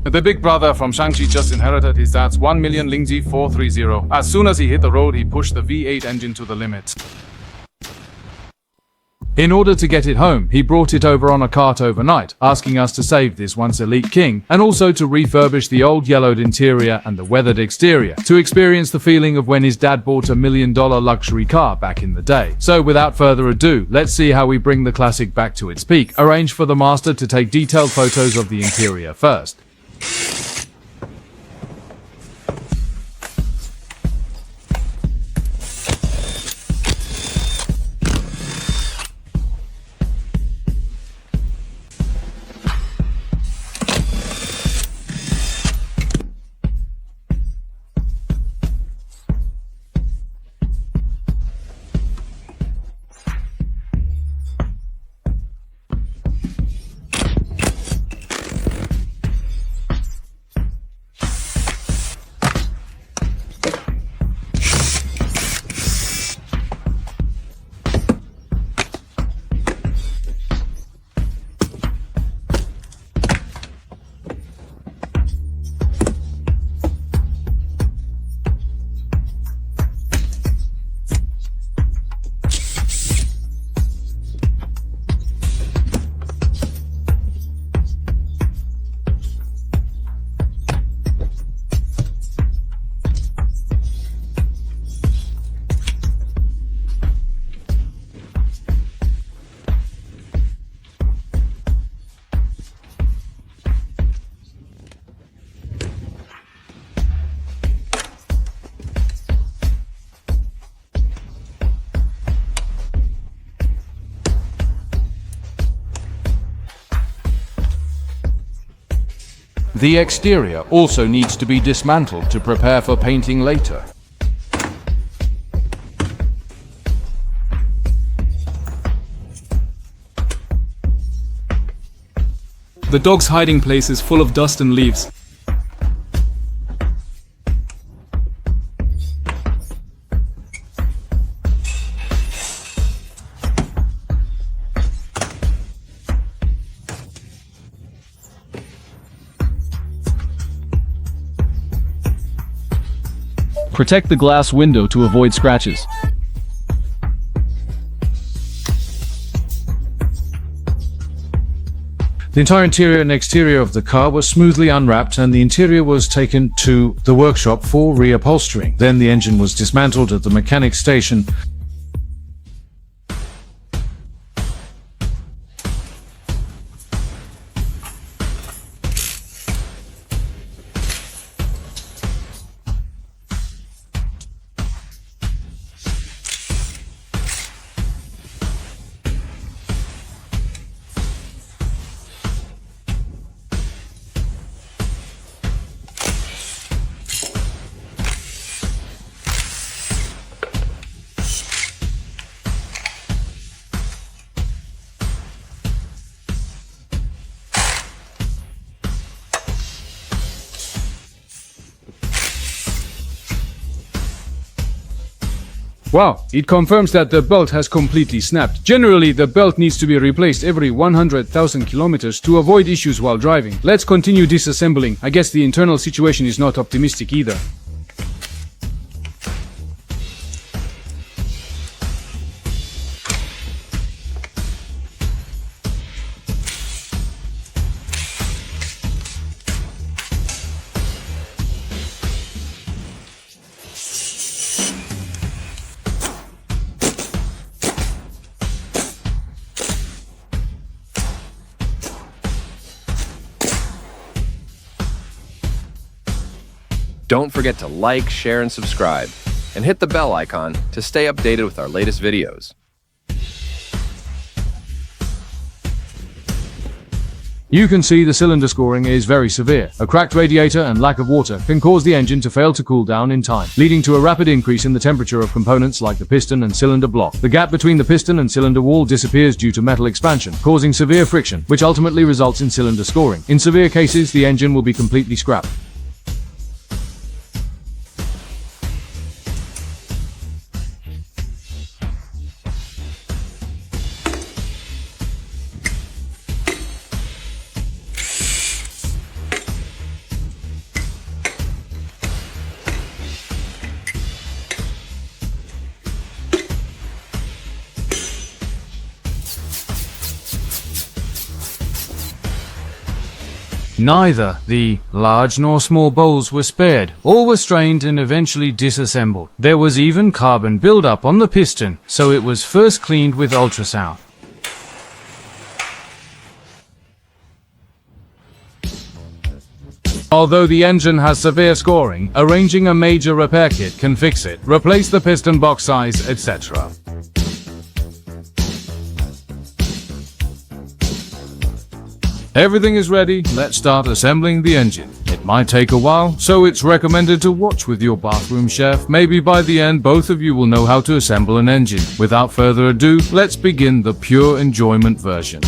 The big brother from Shang-Chi just inherited his dad's 1 million Lingji 430. As soon as he hit the road, he pushed the V8 engine to the limit. In order to get it home, he brought it over on a cart overnight, asking us to save this once elite king, and also to refurbish the old yellowed interior and the weathered exterior, to experience the feeling of when his dad bought $1 million luxury car back in the day. So without further ado, let's see how we bring the classic back to its peak. Arrange for the master to take detailed photos of the interior first. The exterior also needs to be dismantled to prepare for painting later. The dog's hiding place is full of dust and leaves. Protect the glass window to avoid scratches. The entire interior and exterior of the car was smoothly unwrapped, and the interior was taken to the workshop for reupholstering. Then the engine was dismantled at the mechanic station. Wow, it confirms that the belt has completely snapped. Generally, the belt needs to be replaced every 100,000 kilometers to avoid issues while driving. Let's continue disassembling. I guess the internal situation is not optimistic either. Don't forget to like, share, and subscribe, and hit the bell icon to stay updated with our latest videos. You can see the cylinder scoring is very severe. A cracked radiator and lack of water can cause the engine to fail to cool down in time, leading to a rapid increase in the temperature of components like the piston and cylinder block. The gap between the piston and cylinder wall disappears due to metal expansion, causing severe friction, which ultimately results in cylinder scoring. In severe cases, the engine will be completely scrapped. Neither the large nor small bowls were spared. All were strained and eventually disassembled. There was even carbon buildup on the piston, so it was first cleaned with ultrasound. Although the engine has severe scoring, arranging a major repair kit can fix it, replace the piston box size, etc. Everything is ready, let's start assembling the engine. It might take a while, so it's recommended to watch with your bathroom chef. Maybe by the end both of you will know how to assemble an engine. Without further ado, let's begin the pure enjoyment version.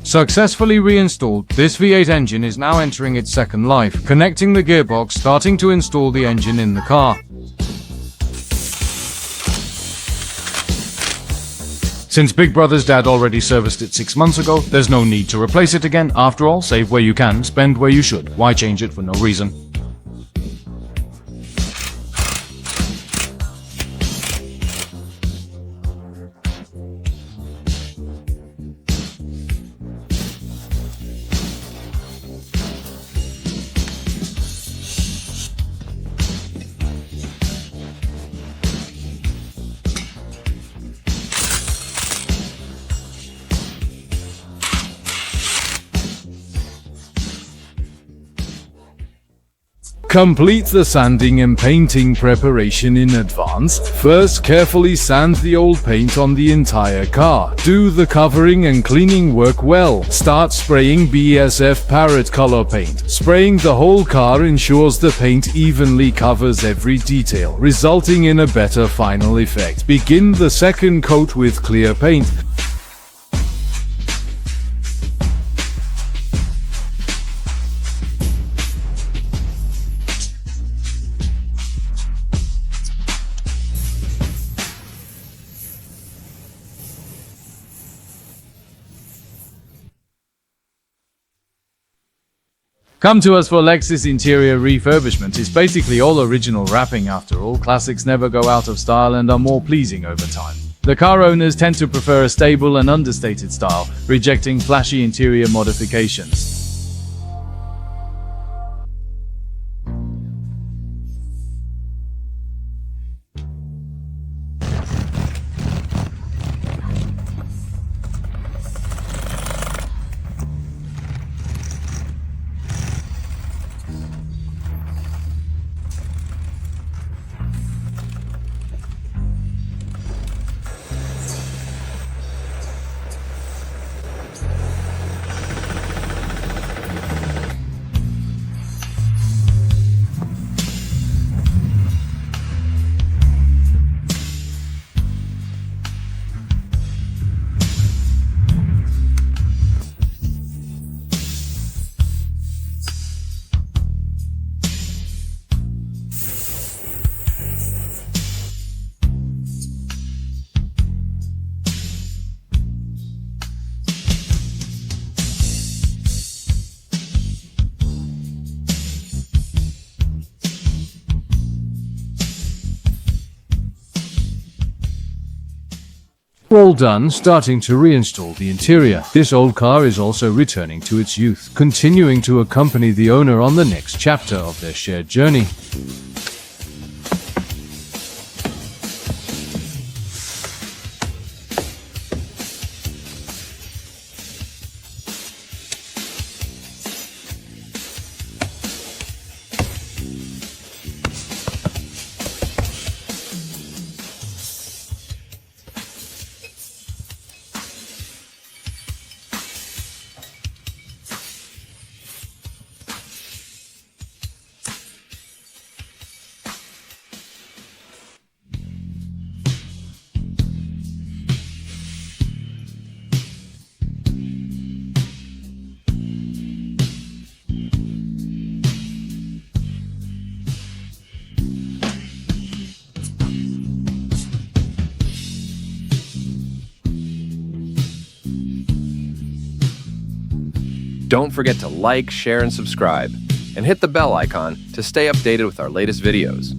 Successfully reinstalled, this V8 engine is now entering its second life, connecting the gearbox, starting to install the engine in the car. Since Big Brother's dad already serviced it 6 months ago, there's no need to replace it again. After all, save where you can, spend where you should. Why change it for no reason? Complete the sanding and painting preparation in advance. First, carefully sand the old paint on the entire car. Do the covering and cleaning work well. Start spraying BSF Parrot color paint. Spraying the whole car ensures the paint evenly covers every detail, resulting in a better final effect. Begin the second coat with clear paint. Come to us for Lexus interior refurbishment. It's basically all original wrapping after all. Classics never go out of style and are more pleasing over time. The car owners tend to prefer a stable and understated style, rejecting flashy interior modifications. All done, starting to reinstall the interior. This old car is also returning to its youth, continuing to accompany the owner on the next chapter of their shared journey. Don't forget to like, share, and subscribe, and hit the bell icon to stay updated with our latest videos.